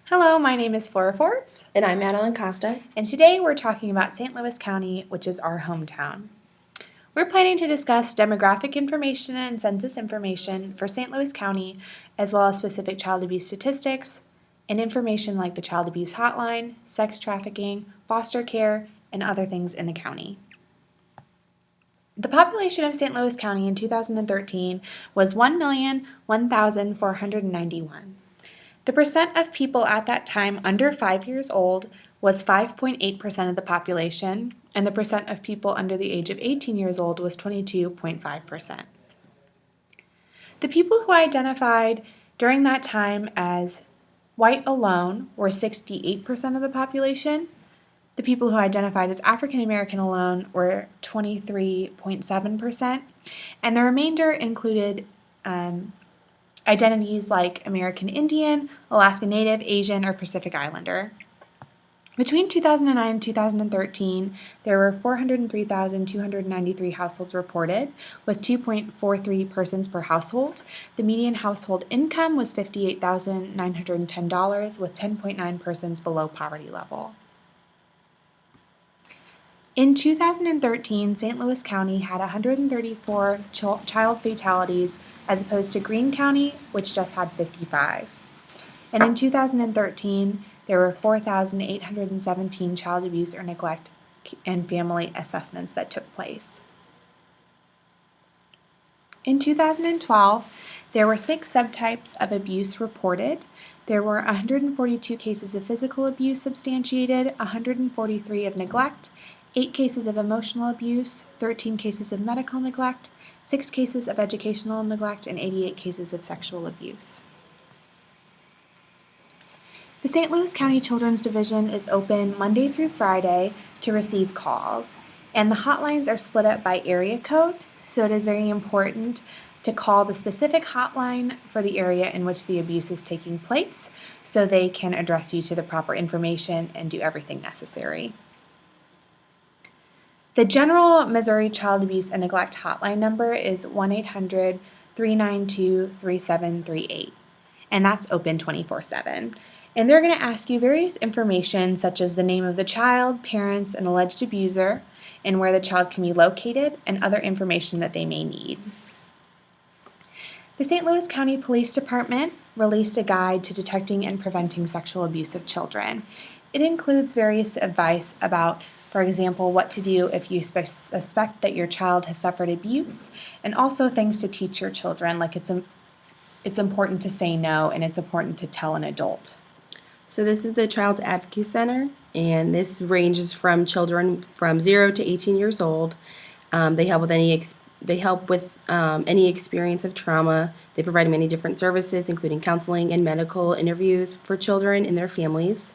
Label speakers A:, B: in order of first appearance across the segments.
A: Hello, my name is Flora Forbes,
B: And I'm Madeline Costa.
A: and today we're talking about St. Louis County, which is our hometown. We're planning to discuss demographic information and census information for St. Louis County, as well as specific child abuse statistics and information like the child abuse hotline, sex trafficking, foster care, and other things in the county. The population of St. Louis County in 2013 was 1,001,491. The percent of people at that time under 5 years old was 5.8% of the population, and the percent of people under the age of 18 years old was 22.5%. The people who identified during that time as white alone were 68% of the population. The people who identified as African American alone were 23.7%, and the remainder included identities like American Indian, Alaska Native, Asian, or Pacific Islander. Between 2009 and 2013, there were 403,293 households reported, with 2.43 persons per household. The median household income was $58,910, with 10.9 persons below poverty level. In 2013, St. Louis County had 134 child fatalities as opposed to Greene County, which just had 55. And in 2013, there were 4,817 child abuse or neglect and family assessments that took place. In 2012, there were 6 subtypes of abuse reported. There were 142 cases of physical abuse substantiated, 143 of neglect, 8 cases of emotional abuse, 13 cases of medical neglect, 6 cases of educational neglect, and 88 cases of sexual abuse. The St. Louis County Children's Division is open Monday through Friday to receive calls, and the hotlines are split up by area code, so it is very important to call the specific hotline for the area in which the abuse is taking place so they can address you to the proper information and do everything necessary. The General Missouri Child Abuse and Neglect Hotline number is 1-800-392-3738, and that's open 24/7. And they're going to ask you various information such as the name of the child, parents, and alleged abuser, and where the child can be located, and other information that they may need. The St. Louis County Police Department released a guide to detecting and preventing sexual abuse of children. It includes various advice about, for example, what to do if you suspect that your child has suffered abuse, and also things to teach your children, like it's important to say no and it's important to tell an adult.
B: So this is the Child Advocacy Center, and this ranges from children from 0 to 18 years old. They help with any experience of trauma. They provide many different services, including counseling and medical interviews for children and their families.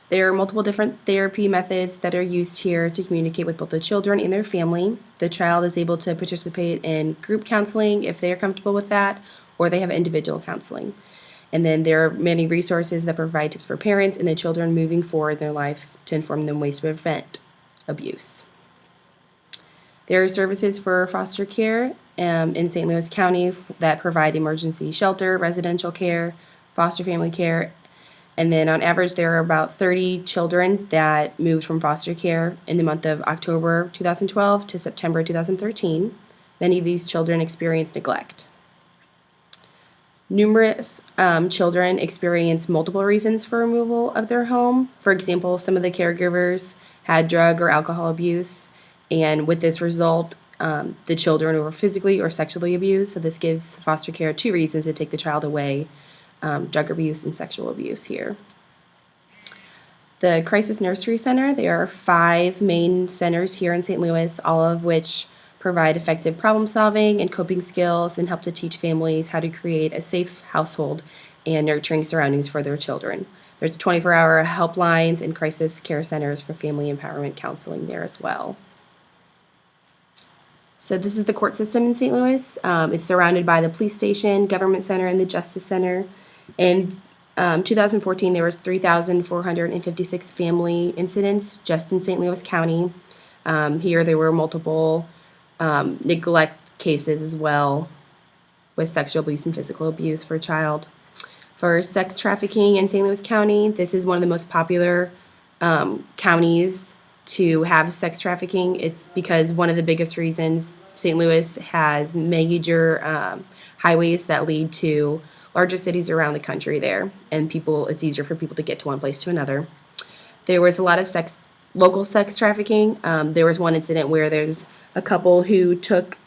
B: There are multiple different therapy methods that are used here to communicate with both the children and their family. The child is able to participate in group counseling if they are comfortable with that, or they have individual counseling. And then there are many resources that provide tips for parents and the children moving forward in their life to inform them ways to prevent abuse. There are services for foster care in St. Louis County that provide emergency shelter, residential care, foster family care, and then on average there are about 30 children that moved from foster care in the month of October 2012 to September 2013. Many of these children experienced neglect. Numerous children experience multiple reasons for removal of their home. For example, some of the caregivers had drug or alcohol abuse, and with this result, the children were physically or sexually abused. So this gives foster care 2 reasons to take the child away: drug abuse and sexual abuse here. The Crisis Nursery Center, there are 5 main centers here in St. Louis, all of which provide effective problem solving and coping skills and help to teach families how to create a safe household and nurturing surroundings for their children. There's 24-hour helplines and crisis care centers for family empowerment counseling there as well. So this is the court system in St. Louis. It's surrounded by the police station, government center, and the justice center. In 2014, there was 3,456 family incidents just in St. Louis County. Here there were multiple neglect cases as well. with sexual abuse and physical abuse for a child. For sex trafficking in St. Louis County, this is one of the most popular counties to have sex trafficking. It's because one of the biggest reasons St. Louis has major highways that lead to larger cities around the country there, and it's easier for people to get to one place to another. There was a lot of local sex trafficking. There was one incident where there's a couple who took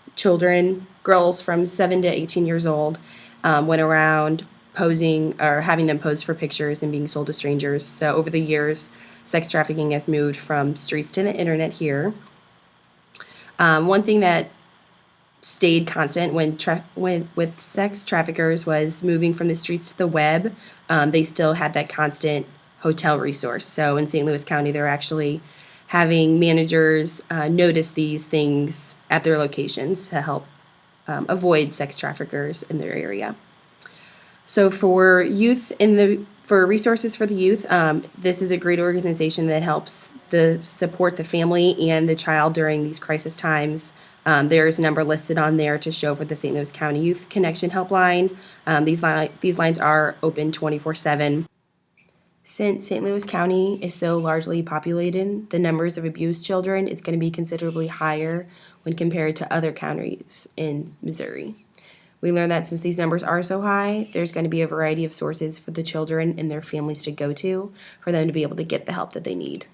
B: girls from 7 to 18 years old, went around posing or having them pose for pictures and being sold to strangers. So over the years, sex trafficking has moved from streets to the internet here. One thing that stayed constant with sex traffickers was moving from the streets to the web. They still had that constant hotel resource. So in St. Louis County, they're actually having managers notice these things at their locations to help avoid sex traffickers in their area. So for resources for the youth, this is a great organization that helps support the family and the child during these crisis times. There's a number listed on there to show for the St. Louis County Youth Connection Helpline. These lines are open 24/7. Since St. Louis County is so largely populated, the numbers of abused children is going to be considerably higher when compared to other counties in Missouri. We learned that since these numbers are so high, there's going to be a variety of sources for the children and their families to go to for them to be able to get the help that they need.